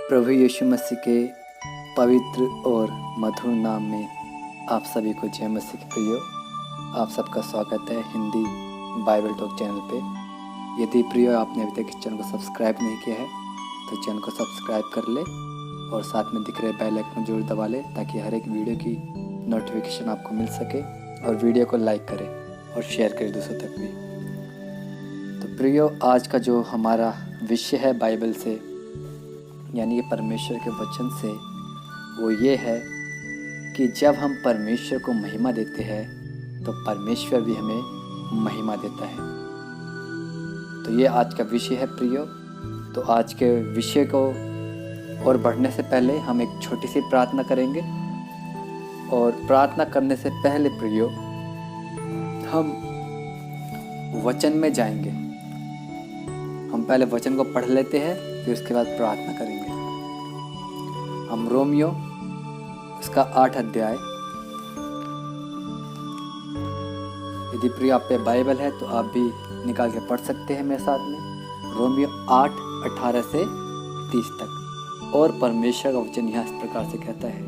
प्रभु यीशु मसीह के पवित्र और मधुर नाम में आप सभी को जय मसीह के प्रियो। आप सबका स्वागत है हिंदी बाइबल टॉक चैनल पे। यदि प्रियो आपने अभी तक इस चैनल को सब्सक्राइब नहीं किया है तो चैनल को सब्सक्राइब कर ले और साथ में दिख रहे बेल आइकन जरूर दबा ले ताकि हर एक वीडियो की नोटिफिकेशन आपको मिल सके, और वीडियो को लाइक करें और शेयर करें दूसरों तक भी। तो प्रियो, आज का जो हमारा विषय है बाइबल से यानी कि परमेश्वर के वचन से, वो ये है कि जब हम परमेश्वर को महिमा देते हैं तो परमेश्वर भी हमें महिमा देता है। तो ये आज का विषय है प्रियो। तो आज के विषय को और बढ़ने से पहले हम एक छोटी सी प्रार्थना करेंगे, और प्रार्थना करने से पहले प्रियो हम वचन में जाएंगे। हम पहले वचन को पढ़ लेते हैं, फिर उसके बाद प्रार्थना करेंगे। हम रोमियो उसका 8 अध्याय, यदि प्रिय आप पे बाइबल है तो आप भी निकाल के पढ़ सकते हैं मेरे साथ में। रोमियो 8:18 से 30 तक। और परमेश्वर का वचन यहाँ इस प्रकार से कहता है,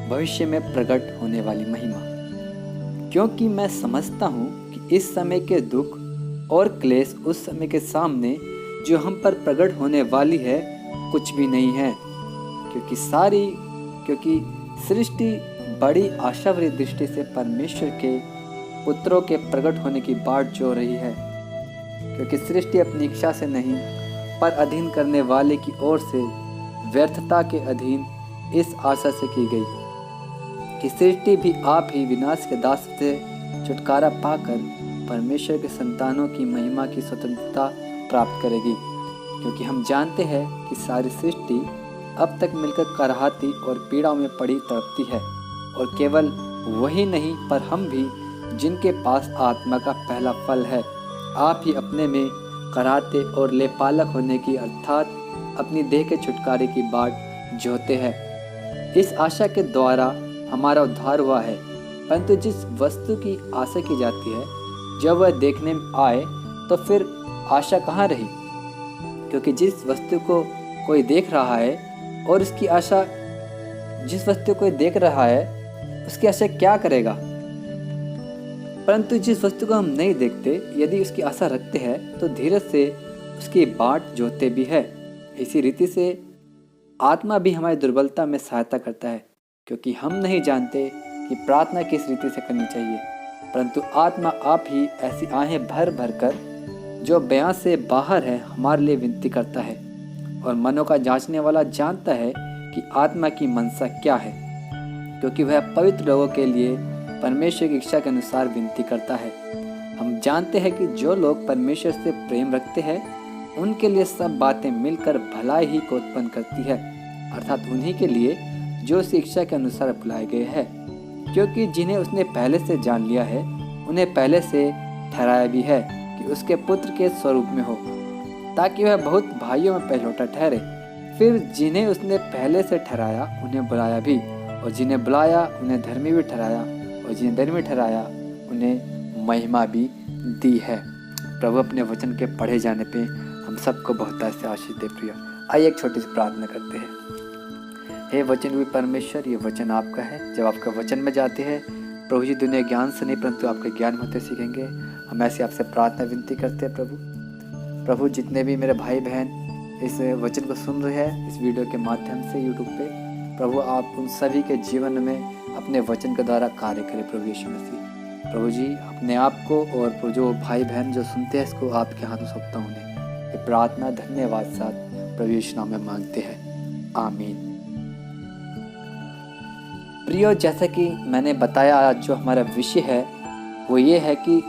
भविष्य में प्रकट होने वाली महिमा, क्योंकि मैं समझता हूँ कि इस समय के दुख और क्लेश उस समय के सामने जो हम पर प्रकट होने वाली है कुछ भी नहीं है। क्योंकि सृष्टि बड़ी आशाभरी दृष्टि से परमेश्वर के पुत्रों के प्रकट होने की बाट जो रही है। क्योंकि सृष्टि अपनी इच्छा से नहीं पर अधीन करने वाले की ओर से व्यर्थता के अधीन इस आशा से की गई कि सृष्टि भी आप ही विनाश के दास से छुटकारा पाकर परमेश्वर के संतानों की महिमा की स्वतंत्रता प्राप्त करेगी। क्योंकि हम जानते हैं कि सारी सृष्टि अब तक मिलकर कराहती और पीड़ाओं में पड़ी तड़पती है, और केवल वही नहीं पर हम भी, जिनके पास आत्मा का पहला फल है, आप ही अपने में कराहते और लेपालक होने की अर्थात अपनी देह के छुटकारे की बाट जोहते हैं। इस आशा के द्वारा हमारा उद्धार हुआ है। परंतु जिस वस्तु की आशा की जाती है जब वह देखने में आए तो फिर आशा कहाँ रही? क्योंकि जिस वस्तु को कोई देख रहा है और उसकी आशा, जिस वस्तु को देख रहा है उसकी आशा क्या करेगा? परंतु जिस वस्तु को हम नहीं देखते, यदि उसकी आशा रखते हैं तो धीरज से उसकी बाट जोहते भी है। इसी रीति से आत्मा भी हमारी दुर्बलता में सहायता करता है, क्योंकि हम नहीं जानते कि प्रार्थना किस रीति से करनी चाहिए, परंतु आत्मा आप ही ऐसी आहें भर भर कर जो बयां से बाहर है हमारे लिए विनती करता है। और मनों का जांचने वाला जानता है कि आत्मा की मनसा क्या है, क्योंकि वह पवित्र लोगों के लिए परमेश्वर की इच्छा के अनुसार विनती करता है। हम जानते हैं कि जो लोग परमेश्वर से प्रेम रखते हैं उनके लिए सब बातें मिलकर भलाई ही को उत्पन्न करती है, अर्थात उन्हीं के लिए जो उस इच्छा के अनुसार बुलाए गए हैं। क्योंकि जिन्हें उसने पहले से जान लिया है उन्हें पहले से ठहराया भी है कि उसके पुत्र के स्वरूप में हो, ताकि वह बहुत भाइयों में पहलौठा ठहरे। फिर जिन्हें उसने पहले से ठहराया उन्हें बुलाया भी, और जिन्हें बुलाया उन्हें धर्मी भी ठहराया, और जिन्हें धर्मी ठहराया उन्हें महिमा भी दी है। प्रभु अपने वचन के पढ़े जाने पे हम सबको बहुत से आशीष दे। प्रिय, आइए एक छोटी सी प्रार्थना करते हैं। हे वचन भी परमेश्वर, ये वचन आपका है। जब आपका वचन में जाते हैं प्रभु जी, दुनिया ज्ञान से नहीं परंतु आपके ज्ञान होते सीखेंगे। हम ऐसे आपसे प्रार्थना विनती करते हैं प्रभु, जितने भी मेरे भाई बहन इस वचन को सुन रहे हैं इस वीडियो के माध्यम से यूट्यूब पे, प्रभु आप उन सभी के जीवन में अपने वचन के द्वारा कार्य करें। प्रभु यीशु मसीह, प्रभु जी अपने आप को और जो भाई बहन जो सुनते हैं इसको आपके हाथों सौंपता हूँ उन्हें। ये प्रार्थना धन्यवाद साथ प्रभु यीशु नाम में मांगते हैं, आमीन। प्रियो, जैसा कि मैंने बताया, आज जो हमारा विषय है वो ये है कि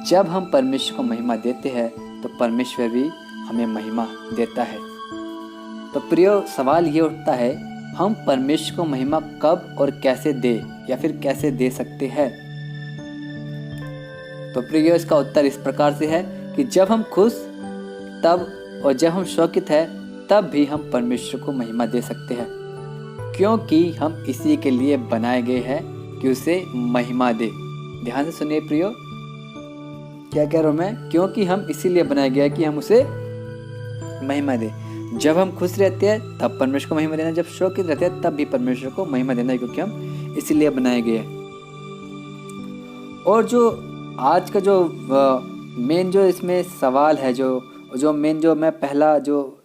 जब हम परमेश्वर को महिमा देते हैं तो परमेश्वर भी हमें महिमा देता है। तो प्रियो, सवाल ये उठता है, हम परमेश्वर को महिमा कब और कैसे दे या फिर कैसे दे सकते हैं? तो प्रियो, इसका उत्तर इस प्रकार से है कि जब हम खुश तब और जब हम शौकित है तब भी हम परमेश्वर को महिमा दे सकते हैं, क्योंकि हम इसी के लिए बनाए गए हैं कि उसे महिमा दे। ध्यान से सुनिए प्रियो, क्या कह रहा हूँ मैं? क्योंकि हम इसीलिए बनाया गया कि हम उसे महिमा दे। जब हम खुश रहते हैं तब परमेश्वर को महिमा देना, जब शोकित रहते हैं तब भी परमेश्वर को महिमा देना है, क्योंकि हम इसीलिए बनाए गए हैं। और जो आज का जो मेन जो इसमें सवाल है, जो मेन जो मैं पहला जो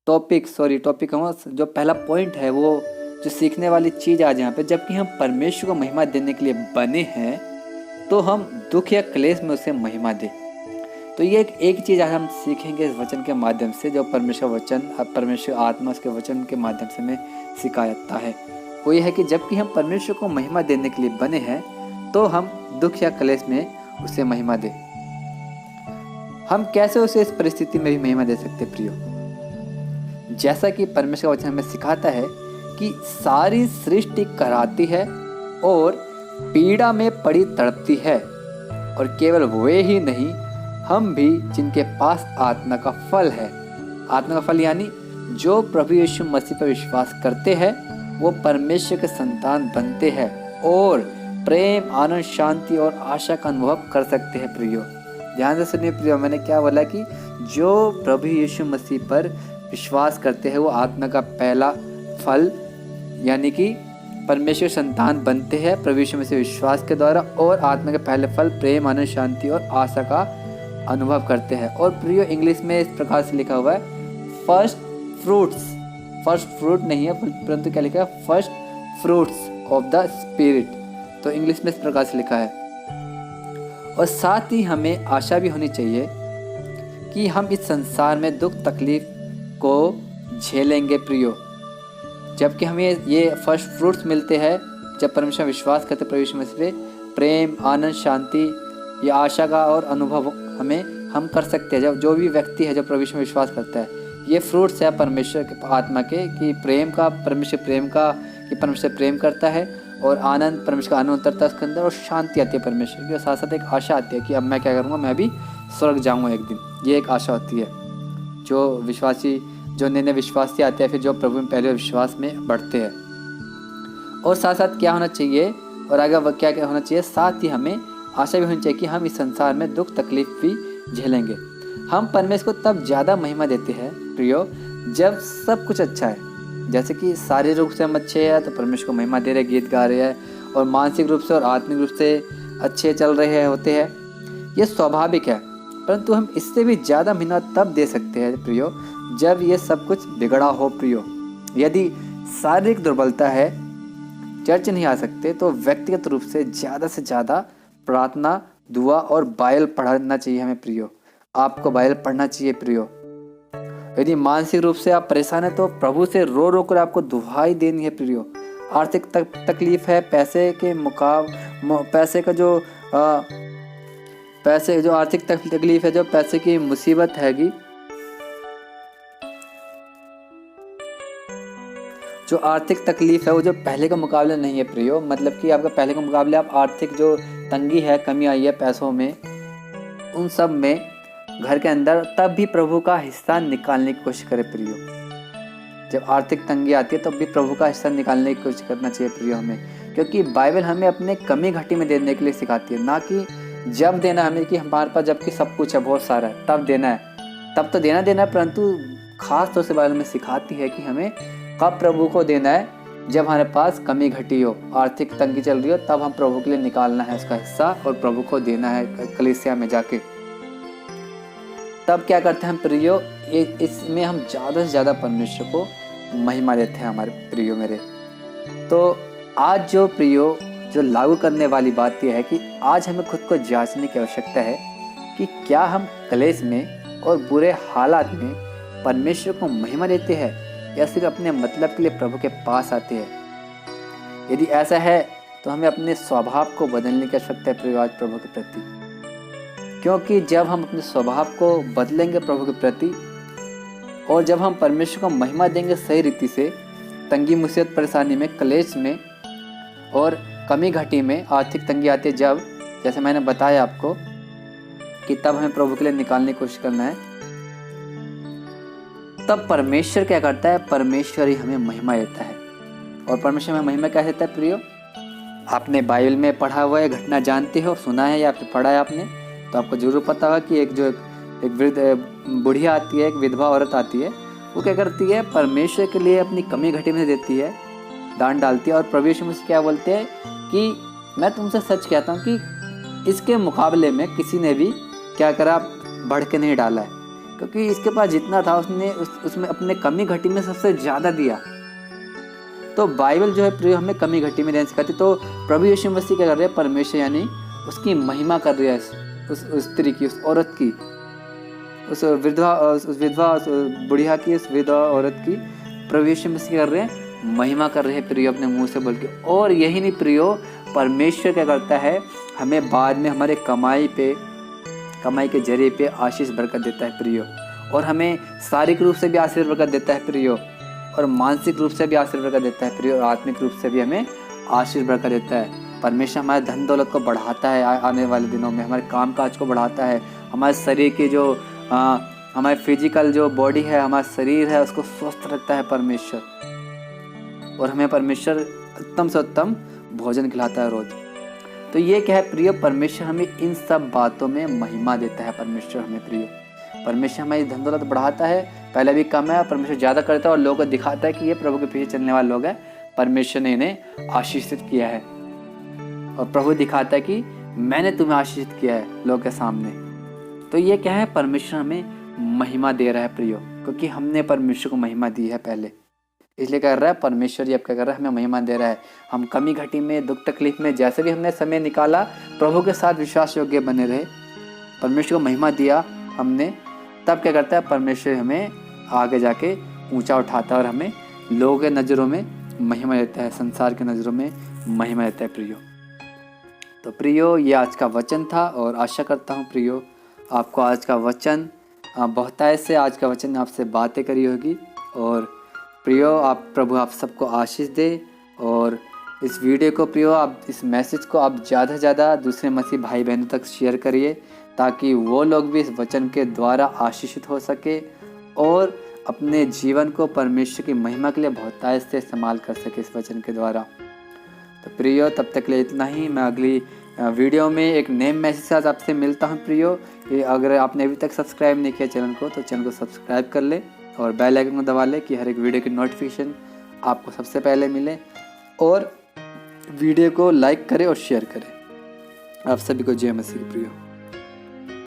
टॉपिक जो पहला पॉइंट है, वो जो सीखने वाली चीज़ आज यहाँ पे, जबकि हम परमेश्वर को महिमा देने के लिए बने हैं तो हम दुख या क्लेश में उसे महिमा दें। तो ये एक चीज़ आज हम सीखेंगे इस वचन के माध्यम से, जो परमेश्वर आत्मा उसके वचन के माध्यम से हमें सिखाता है। वो ये है कि जबकि हम परमेश्वर को महिमा देने के लिए बने हैं तो हम दुख या क्लेश में उसे महिमा दें। हम कैसे उसे इस परिस्थिति में भी महिमा दे सकते प्रियो? जैसा कि परमेश्वर का वचन हमें सिखाता है कि सारी सृष्टि कराती है और पीड़ा में पड़ी तड़पती है, और केवल वे ही नहीं, हम भी जिनके पास आत्मा का फल है। आत्मा का फल यानी जो प्रभु यीशु मसीह पर विश्वास करते हैं वो परमेश्वर के संतान बनते हैं और प्रेम, आनंद, शांति और आशा का अनुभव कर सकते हैं प्रियो। ध्यान से सुनिए प्रियो, मैंने क्या बोला कि जो प्रभु यीशु मसीह पर विश्वास करते हैं वो आत्मा का पहला फल यानी कि परमेश्वर संतान बनते हैं प्रभु यीशु मसीह विश्वास के द्वारा, और आत्मा के पहले फल प्रेम, आनंद, शांति और आशा का अनुभव करते हैं। और प्रियो इंग्लिश में इस प्रकार से लिखा हुआ है फर्स्ट फ्रूट नहीं है, परंतु क्या लिखा है? First fruits of the spirit. तो इंग्लिश में इस प्रकार से लिखा है। और साथ ही हमें आशा भी होनी चाहिए कि हम इस संसार में दुख तकलीफ को झेलेंगे प्रियो। जबकि हमें ये फर्स्ट फ्रूट्स मिलते हैं जब परमेश्वर विश्वास करते प्रभु यीशु मसीह पे, प्रेम, आनंद, शांति, ये आशा का और अनुभव हम कर सकते हैं। जब जो भी व्यक्ति है जो प्रभु यीशु में विश्वास करता है, ये फ्रूट्स है परमेश्वर के आत्मा के, कि परमेश्वर प्रेम करता है, और आनंद, परमेश्वर का आनंद उतरता है उसके अंदर, और शांति आती है परमेश्वर की, और साथ साथ एक आशा आती है कि अब मैं क्या करूँगा, मैं भी स्वर्ग जाऊँगा एक दिन। ये एक आशा होती है जो नए विश्वासी आते हैं, फिर जो प्रभु में पहले विश्वास में बढ़ते हैं। और साथ साथ क्या होना चाहिए, और आगे क्या होना चाहिए, साथ ही हमें आशा भी होनी चाहिए कि हम इस संसार में दुख तकलीफ भी झेलेंगे। हम परमेश्वर को तब ज़्यादा महिमा देते हैं प्रियो जब सब कुछ अच्छा है। जैसे कि शारीरिक रूप से हम अच्छे हैं तो परमेश्वर को महिमा दे रहे हैं, गीत गा रहे हैं, और मानसिक रूप से और आत्मिक रूप से अच्छे चल रहे होते हैं, ये स्वाभाविक है। परंतु हम इससे भी ज़्यादा महिमा तब दे सकते हैं प्रियो जब ये सब कुछ बिगड़ा हो प्रियो। यदि शारीरिक दुर्बलता है, चर्च नहीं आ सकते, तो व्यक्तिगत रूप से ज़्यादा प्रार्थना, दुआ और बाइबल पढ़ना चाहिए हमें प्रियो। आपको बाइबल पढ़ना चाहिए प्रियो। यदि मानसिक रूप से आप परेशान हैं तो प्रभु से रो कर आपको दुहाई देनी है प्रियो। आर्थिक तकलीफ है, जो आर्थिक तकलीफ है, जो पैसे की मुसीबत हैगी, जो आर्थिक तकलीफ है वो जो पहले का मुकाबले नहीं है प्रियो। मतलब कि आपका पहले के मुकाबले आप आर्थिक जो तंगी है, कमी आई है पैसों में, उन सब में घर के अंदर, तब भी प्रभु का हिस्सा निकालने की कोशिश करें प्रियो। जब आर्थिक तंगी आती है तब भी प्रभु का हिस्सा निकालने की कोशिश करना चाहिए प्रियो हमें, क्योंकि बाइबल हमें अपने कमी घटी में देने के लिए सिखाती है, ना कि जब देना हमें, कि हमारे पास जबकि सब कुछ है, बहुत सारा है, तब देना है। तब तो देना है, परंतु खास तौर से बाइबल में सिखाती है कि हमें कब प्रभु को देना है, जब हमारे पास कमी घटी हो, आर्थिक तंगी चल रही हो, तब हम प्रभु के लिए निकालना है उसका हिस्सा और प्रभु को देना है कलीसिया में जाके। तब क्या करते हैं हम प्रियो, इसमें हम ज़्यादा से ज़्यादा परमेश्वर को महिमा देते हैं हमारे प्रियो मेरे। तो आज जो लागू करने वाली बात यह है कि आज हमें खुद को जांचने की आवश्यकता है कि क्या हम क्लेश में और बुरे हालात में परमेश्वर को महिमा देते हैं या सिर्फ अपने मतलब के लिए प्रभु के पास आते हैं। यदि ऐसा है तो हमें अपने स्वभाव को बदलने की आवश्यकता है प्रिय आज प्रभु के प्रति, क्योंकि जब हम अपने स्वभाव को बदलेंगे प्रभु के प्रति, और जब हम परमेश्वर को महिमा देंगे सही रीति से, तंगी, मुसीबत, परेशानी में, क्लेश में और कमी घटी में, आर्थिक तंगी आती है जब, जैसे मैंने बताया आपको कि तब हमें प्रभु के लिए निकालने की कोशिश करना है, तब परमेश्वर क्या करता है, परमेश्वर ही हमें महिमा देता है। और परमेश्वर हमें महिमा क्या देता है प्रियो? आपने बाइबल में पढ़ा हुआ है, घटना जानते हो, सुना है या फिर पढ़ा है आपने, तो आपको जरूर पता होगा कि एक वृद्ध बुढ़िया आती है, एक विधवा औरत आती है, वो क्या करती है, परमेश्वर के लिए अपनी कमी घटी में देती है, दान डालती है। और प्रभु यीशु मसीह क्या बोलते हैं कि मैं तुमसे सच कहता हूँ कि इसके मुकाबले में किसी ने भी क्या करा, बढ़ के नहीं डाला है, क्योंकि इसके पास जितना था उसने उसमें अपने कमी घटी में सबसे ज़्यादा दिया। तो बाइबल जो है प्रिय हमें कमी घटी में देना सिखाती। तो प्रभु यीशु मसीह क्या कर रहे हैं, परमेश्वर यानी उसकी महिमा कर रही है, उस स्त्री की, उस औरत की, उस विधवा बुढ़िया की, उस विधवा औरत की प्रभु यीशु मसीह कर रहे हैं, महिमा कर रहे हैं प्रियो अपने मुंह से बोल के। और यही नहीं प्रियो, परमेश्वर क्या करता है, हमें बाद में हमारे कमाई के जरिए पे आशीष बरकत देता है प्रियो, और हमें शारीरिक रूप से भी आशीष बरकत देता है प्रियो, और मानसिक रूप से भी आशीष बरकत देता है प्रियो, और आत्मिक रूप से भी हमें आशीष बरकत देता है। परमेश्वर हमारे धन दौलत को बढ़ाता है, आने वाले दिनों में हमारे काम काज को बढ़ाता है, हमारे शरीर की जो हमारे फिजिकल जो बॉडी है, हमारा शरीर है, उसको स्वस्थ रखता है परमेश्वर, और हमें परमेश्वर उत्तम से उत्तम भोजन खिलाता है रोज। तो ये क्या है प्रिय, परमेश्वर हमें इन सब बातों में महिमा देता है। परमेश्वर हमें प्रिय, परमेश्वर हमारी धन दौलत बढ़ाता है, पहले भी कम है, परमेश्वर ज़्यादा करता है, और लोगों को दिखाता है कि ये प्रभु के पीछे चलने वाले लोग हैं, परमेश्वर ने इन्हें आशीषित किया है, और प्रभु दिखाता है कि मैंने तुम्हें आशीषित किया है लोगों के सामने। तो ये क्या है, परमेश्वर हमें महिमा दे रहा है प्रियो, क्योंकि हमने परमेश्वर को महिमा दी है पहले, इसलिए कर रहा है परमेश्वर जी अब क्या कर रहा है, हमें महिमा दे रहा है। हम कमी घटी में, दुख तकलीफ में, जैसे भी हमने समय निकाला, प्रभु के साथ विश्वास योग्य बने रहे, परमेश्वर को महिमा दिया हमने, तब क्या करता है, परमेश्वर हमें आगे जाके ऊंचा उठाता है, और हमें लोगों के नज़रों में महिमा देता है, संसार के नज़रों में महिमा देता है प्रियो। तो प्रियो, ये आज का वचन था, और आशा करता हूँ प्रियो आपको आज का वचन बहुतायत से आज का वचन आपसे बातें करी होगी। और प्रियो, प्रभु आप सबको आशीष दे, और इस वीडियो को प्रियो, आप इस मैसेज को आप ज़्यादा से ज़्यादा दूसरे मसीह भाई बहनों तक शेयर करिए, ताकि वो लोग भी इस वचन के द्वारा आशीषित हो सके, और अपने जीवन को परमेश्वर की महिमा के लिए बहुतायत से इस्तेमाल कर सके इस वचन के द्वारा। तो प्रियो, तब तक के लिए इतना ही। मैं अगली वीडियो में एक नए मैसेज के साथ आपसे मिलता हूँ प्रियो। अगर आपने अभी तक सब्सक्राइब नहीं किया चैनल को, तो चैनल को सब्सक्राइब कर ले, और बेल आइकन को दबा ले कि हर एक वीडियो की नोटिफिकेशन आपको सबसे पहले मिले, और वीडियो को लाइक करें और शेयर करें। आप सभी को जय मसीह प्रियो।